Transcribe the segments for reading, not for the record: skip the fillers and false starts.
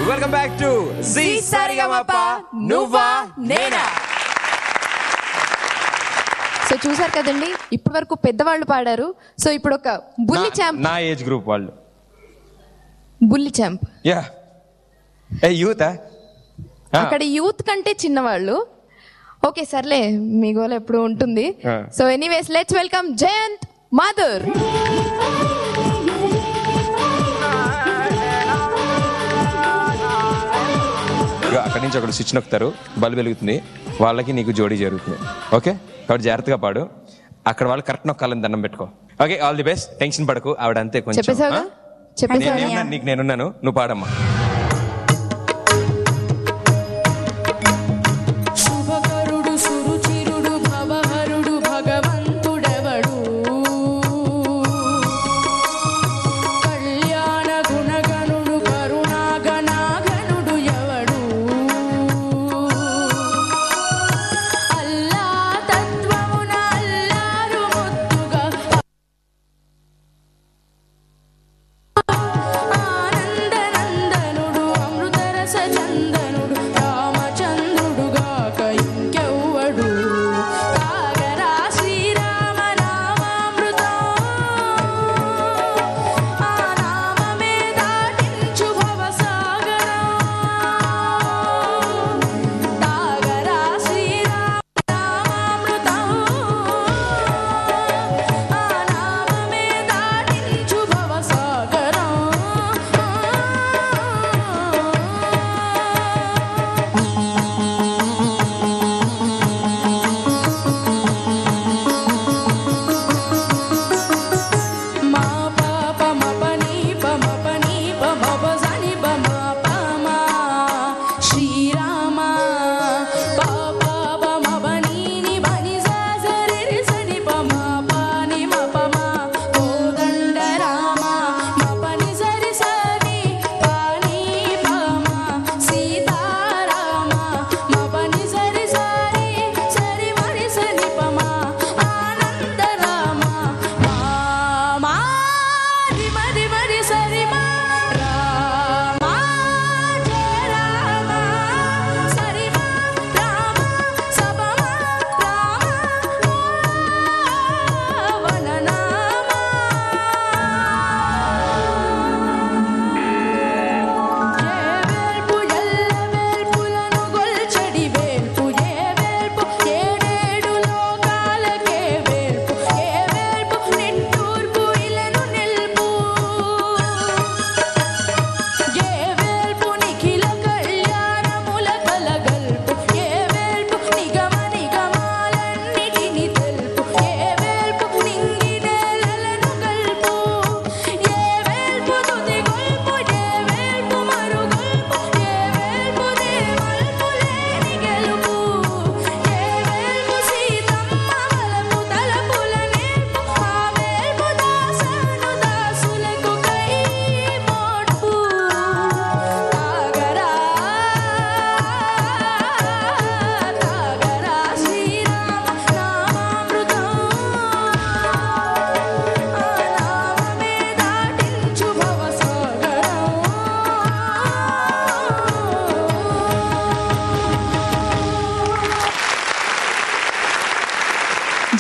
Welcome back to G సారిగమప నువ్వా నేనా. So చూసారు కదండి, ఇప్పటి వరకు పెద్దవాళ్ళు పాడారు. సో ఇప్పుడు ఒక బుల్లి ఛాంప్, నా ఏజ్ గ్రూప్ వాళ్ళు. బుల్లి ఛాంప్ యా యూత్, అక్కడ యూత్ కంటే చిన్నవాళ్ళు. ఓకే సర్లే, మీ గోల ఎప్పుడు ఉంటుంది. So anyways let's welcome Jayanth Madhur. అక్కడి నుంచి ఒకటి స్విచ్ నొక్కుతారు, బల్బు వెలుగుతుంది, వాళ్ళకి నీకు జోడీ జరుగుతుంది. ఓకే, కాబట్టి జాగ్రత్తగా పాడు. అక్కడ వాళ్ళు కరెక్ట్ నొక్కాలని దండం పెట్టుకో. Okay, all the best. Tension పడకు, ఆవిడ అంతే కొంచెం. నీకు నేనున్నాను, నువ్వు పాడమ్మా.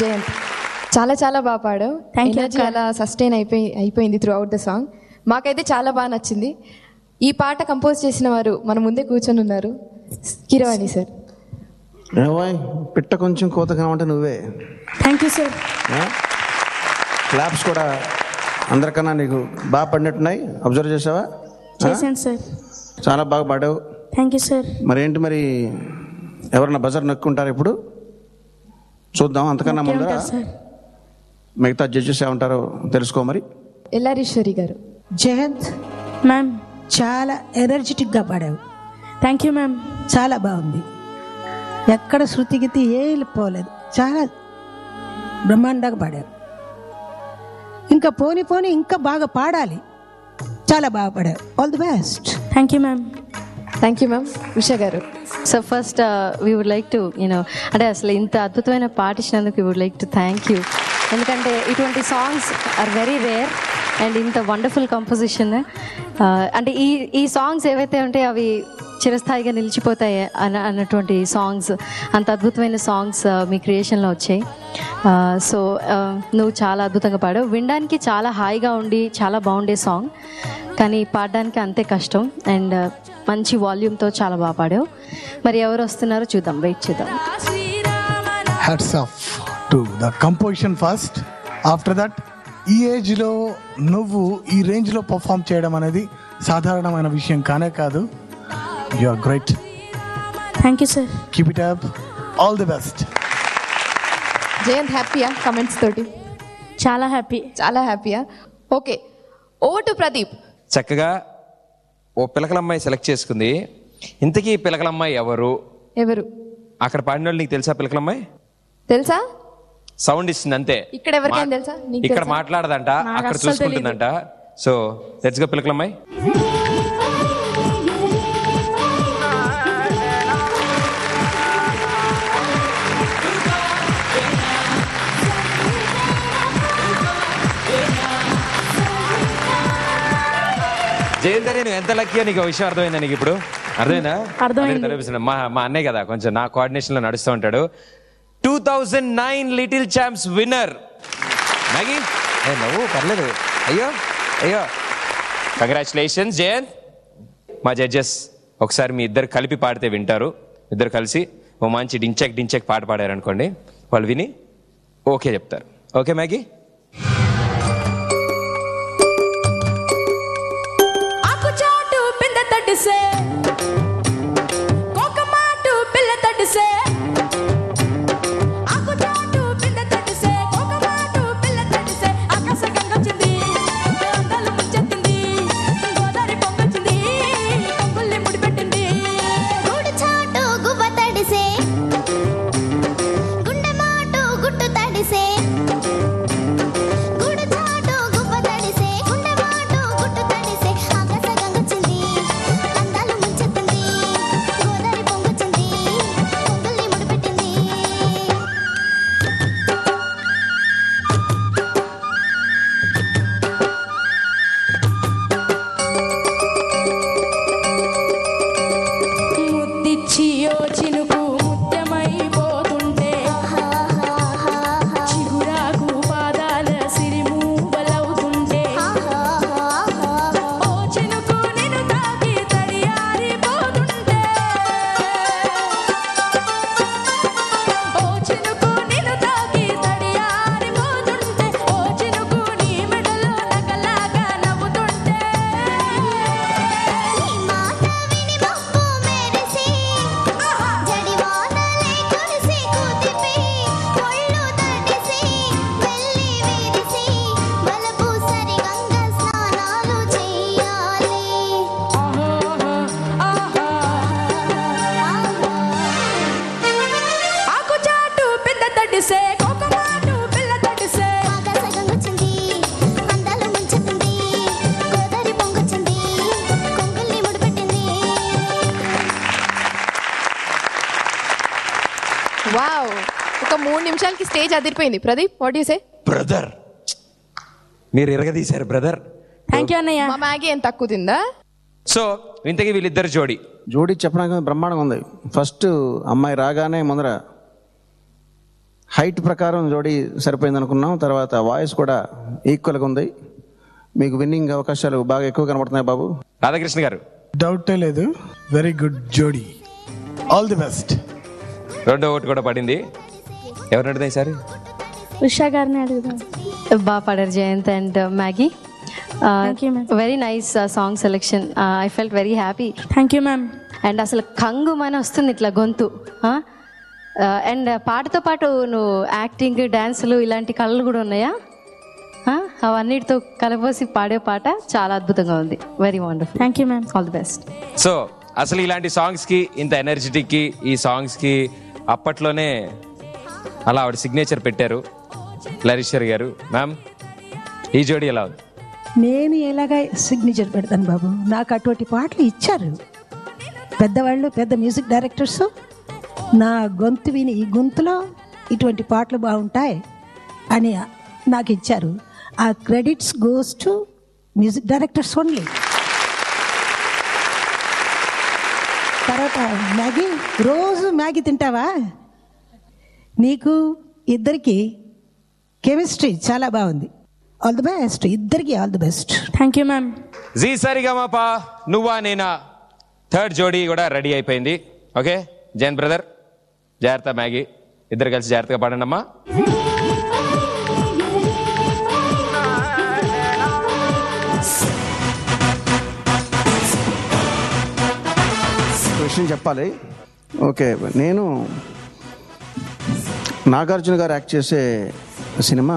జయంత్ చాలా చాలా బాగా పాడావు. ఎనర్జీ అలా సస్టైన్ అయిపోయింది త్రూ అవుట్ ద సాంగ్. మాకైతే చాలా బాగా నచ్చింది. ఈ పాట కంపోజ్ చేసిన వారు మన ముందే కూర్చొని ఉన్నారు, కీరవాణి సార్. పిట్ట కొంచెం కోతగా ఉంటే నువ్వే. Thank you sir. క్లాప్స్ కూడా అందరికన్నా నీకు బాగా పడినట్టున్నాయి, అబ్జర్వ్ చేసావా? చేశాను సార్. చాలా బాగా పాడావు. Thank you sir. మరేంటి మరి, ఎవరన్నా బజర్ నొక్కుంటారు ఇప్పుడు? చూద్దాం. అంతకన్నా ముందర మిగతా జడ్జెస్ ఏమంటారో తెలుసుకో. మరి ఎల్లారీశ్వరి గారు. జయంత్ మ్యామ్, చాలా ఎనర్జెటిక్గా పాడావు. Thank you ma'am. చాలా బాగుంది, ఎక్కడ శృతిగతి పోలేదు, చాలా బ్రహ్మాండంగా పాడావు. ఇంకా పోని ఇంకా బాగా పాడాలి, చాలా బాగా పాడావు. All the best. Thank you ma'am. Thank you ma'am. Usha గారు. So first we would like to అంటే అసలు ఇంత అద్భుతమైన పాట ఇచ్చినందుకు we would like to thank you. ఎందుకంటే ఇటువంటి songs are very rare. And ఇంత వండర్ఫుల్ కంపోజిషన్. అంటే ఈ సాంగ్స్ ఏవైతే ఉంటాయో అవి చిరస్థాయిగా నిలిచిపోతాయి అన్నటువంటి సాంగ్స్, అంత అద్భుతమైన సాంగ్స్ మీ క్రియేషన్లో వచ్చాయి. సో నువ్వు చాలా అద్భుతంగా పాడావు. వినడానికి చాలా హాయిగా ఉండి చాలా బాగుండే సాంగ్, కానీ పాడడానికి అంతే కష్టం. అండ్ మంచి వాల్యూమ్తో చాలా బాగా పాడావు. మరి ఎవరు వస్తున్నారో చూద్దాం, వెయిట్ చేద్దాం. Hats off to the composition first. After that ఈ ఏజ్లో నువ్వు ఈ రేంజ్లో పర్ఫామ్ చేయడం అనేది సాధారణమైన విషయం కానే కాదు. You are great. Thank you sir. Keep it up. All the best. Jayant హ్యాపీయా కమెంట్స్ తోటి? చాలా హ్యాపీ. చాలా హ్యాపీయా? Okay, over to Pradeep. చక్కగా ఓ పిలకలమ్మాయి సెలెక్ట్ చేసుకుంది. ఇంతకీ పిలకలమ్మాయి ఎవరు? ఎవరు అక్కడ పాడిన వాళ్ళు నీకు తెలుసా? పిలకలమ్మాయి తెలుసా? సౌండ్ ఇస్తుంది అంతే. ఇక్కడ ఎవరికైనా తెలుసా? నీకు ఇక్కడ తెలుసా? మాట్లాడదంట, నాకు అక్కడ అస్సలు చూసుకుంటుందంట. సో లెట్స్ గో పిలకలమ్మాయి. జయంత, నేను ఎంత లక్కీయో నీకు విషయం అర్థమైందా? నీకు ఇప్పుడు అర్థమైందా? అర్థమైంది. మా అన్నయ్య కదా, కొంచెం నా కోఆర్డినేషన్ లో నడుస్తూ ఉంటాడు. 2009 లిటిల్ ఛాంప్స్ విన్నర్ మ్యాగీ. నవ్వు పర్లేదు. అయ్యో అయ్యో, కంగ్రాచులేషన్స్ జయంత్. మా జడ్జెస్ ఒకసారి మీ ఇద్దరు కలిపి పాడితే వింటారు. ఇద్దరు కలిసి ఓ మంచి డించెక్ పాట పాడారు అనుకోండి, వాళ్ళు విని ఓకే చెప్తారు. Okay Maggi? వావ్, ఒక 3 నిమిషాలకి స్టేజ్ అదిరిపోయింది. Pradeep, what you say? Brother, మీరు ఎరగదీశారు బ్రదర్. థ్యాంక్ యూ అన్నయ్య. మా మ్యాగీ ఏం తక్కువ తిందా? సో ఇంతకీ వీళ్ళిద్దరు జోడీ చెప్పడానికి బ్రహ్మాండంగా ఉంది. ఫస్ట్ అమ్మాయి రాగానే ముందర హైట్ ప్రకారం జోడీ సరిపోయింది అనుకున్నాం. తర్వాత వాయిస్ కూడా ఈక్వల్గా ఉంది. మీకు విన్నింగ్ అవకాశాలు బాగా ఎక్కువ కనబడుతున్నాయి బాబు. రాధాకృష్ణ గారు, డౌటే లేదు, వెరీ గుడ్ జోడీ. All the best. రెండో ఓటు కూడా పడింది. ఎవరు అడుగుతాయి సార్? ఉషా గారిని అడుగుదాం. బాగా పాడారు Jayanth and Maggie. Thank you, ma'am. Very nice song selection. I felt very happy. Thank you ma'am. And అసలు కంగుమని వస్తుంది ఇట్లా గొంతు. అండ్ పాటతో పాటు నువ్వు యాక్టింగ్, డ్యాన్సులు ఇలాంటి కళలు కూడా ఉన్నాయా? అవన్నిటితో కలబోసి పాడే పాట చాలా అద్భుతంగా ఉంది. Very wonderful. Thank you ma'am. All the best. So అసలు ఇలాంటి సాంగ్స్ కి, ఇంత ఎనర్జెటిక్ కి, ఈ సాంగ్స్ కి అప్పట్లోనే అలా ఆవిడ సిగ్నేచర్ పెట్టారు లరీశ్వర్ గారు. మ్యామ్, ఈ జోడీ ఎలా ఉంది? నేను ఎలాగ సిగ్నేచర్ పెడతాను బాబు? నాకు అటువంటి పాటలు ఇచ్చారు పెద్దవాళ్ళు, పెద్ద మ్యూజిక్ డైరెక్టర్స్. నా గొంతు విని ఈ గొంతులో ఇటువంటి పాటలు బాగుంటాయి అని నాకు ఇచ్చారు. ఆ credits goes to music directors only. తర్వాత మ్యాగీ, రోజు మ్యాగీ తింటావా? నీకు ఇద్దరికి కెమిస్ట్రీ చాలా బాగుంది. ఆల్ ది బెస్ట్ ఇద్దరికి, all the best. Thank you ma'am. Zee Sa Re Ga Ma Pa నువ్వా నేనా థర్డ్ జోడీ కూడా రెడీ అయిపోయింది. ఓకే జైన్ బ్రదర్ జాగ్రత్త, మ్యాగీ ఇద్దరు కలిసి జాగ్రత్తగా పాడండి అమ్మా. విషయం చెప్పాలి. ఓకే, నేను నాగార్జున గారు యాక్ట్ చేసే సినిమా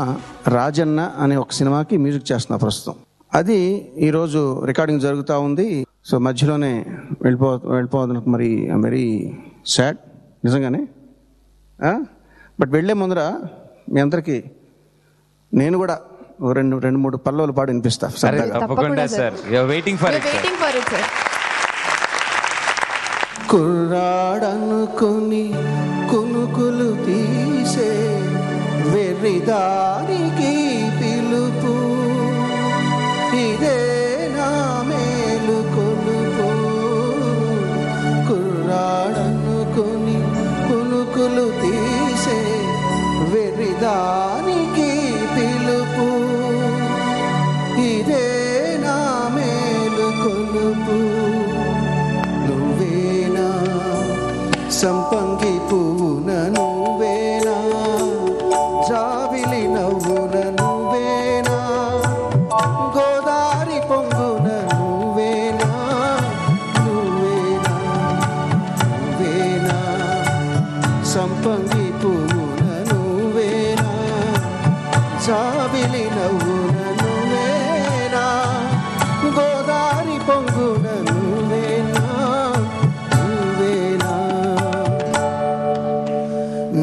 రాజన్న అనే ఒక సినిమాకి మ్యూజిక్ చేస్తున్నా ప్రస్తుతం. అది ఈరోజు రికార్డింగ్ జరుగుతూ ఉంది. సో మధ్యలోనే వెళ్ళిపోతుంది. మరి వెరీ సాడ్ నిజంగానే. బట్ వెళ్ళే ముందర మీ అందరికీ నేను కూడా రెండు మూడు పల్లవులు పాడి వినిపిస్తా. తప్పకుండా సార్, వెయిటింగ్ ఫర్ ఇట్. కుర్రాడనుకుని కునుకులు తీసే వెర్రిదానికి పిలుపు, ఇదే నా మేలు కొలుపు. కుర్రాడనుకుని కునుకులు తీసే వెర్రిదానికి పిలుపు, ఇదే నా మేలు కొలుపు. నువ్వేనా సంపంగి పువ్వున, నువ్వేనా జాబిలి నవ్వున, నువ్వేనా గోదారి పొంగున, నువ్వేనా నువ్వేనా నువ్వేనా సంపంగి పువ్వున, నువ్వేనా జాబిలి నవ్వున, నువ్వేనా గోదారి పొంగున, నువ్వేనా నువ్వేనా.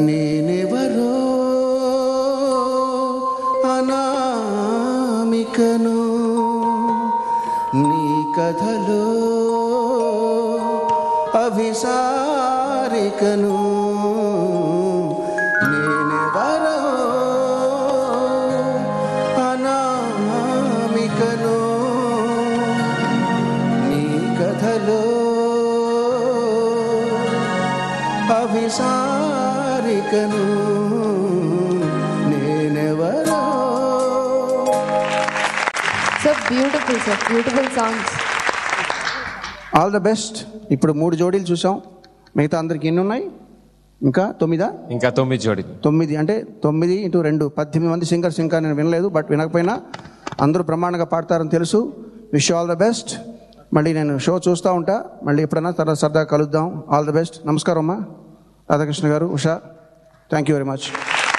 నేనెవరో అనామికను, నీ కథలో అభిసారికను. నేనెవరో అనామికను, నీ కథలో అభిసారికను. నేనెవరో. So beautiful sir, beautiful songs. All the best. ఇప్పుడు 3 జోడీలు చూసాం. మిగతా అందరికి ఎన్ని ఉన్నాయి? ఇంకా 9. ఇంకా 9 జోడీ. 9 అంటే 9 × 2 18 మంది సింగర్స్. ఇంకా నేను వినలేదు, బట్ వినకపోయినా అందరూ బ్రహ్మాండంగా పాడతారని తెలుసు. Wish all the best. మళ్ళీ నేను షో చూస్తూ ఉంటా. మళ్ళీ ఎప్పుడైనా తర్వాత సరదాగా కలుద్దాం. All the best. నమస్కారం అమ్మా. రాధాకృష్ణ గారు, Usha, thank you very much.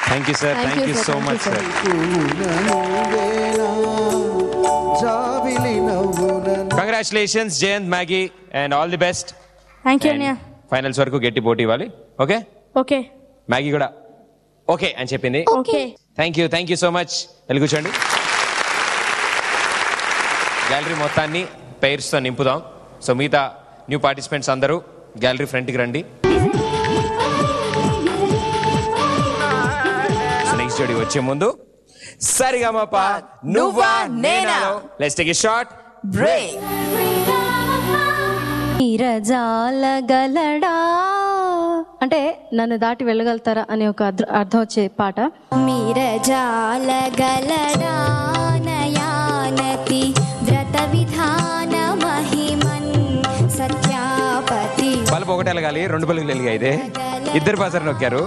Thank you sir, thank you so much sir. Congratulations Jayanth, Maggie and all the best. Thank you అన్నయ్య. ఫైనల్స్ వరకు గట్టి పోటీ ఇవ్వాలి. Okay okay. మ్యాగీ కూడా ఓకే అని చెప్పింది. Okay. Thank you so much. వెళ్ళి కూర్చోండి. గ్యాలరీ మొత్తాన్ని పెయిర్స్తో నింపుదాం. సో మిగతా న్యూ పార్టిసిపెంట్స్ అందరూ గ్యాలరీ ఫ్రంట్కి రండి. సో నెక్స్ట్ జోడీ వచ్చే ముందు సరిగమప నువ్వా నేనా, let's take a short break. నీరజాలగలడా అంటే నన్ను దాటి వెళ్ళగలుగుతారా అనే ఒక అర్థం వచ్చే పాట. మీరజాలగలడా నయానతి వ్రత విధాన మహిమన్ సత్యాపతి. బల్బు ఒకటి వెలగాలి, 2 బల్బులు వెలిగాయి. ఇదే ఇద్దరు బజర్ నొక్కారు.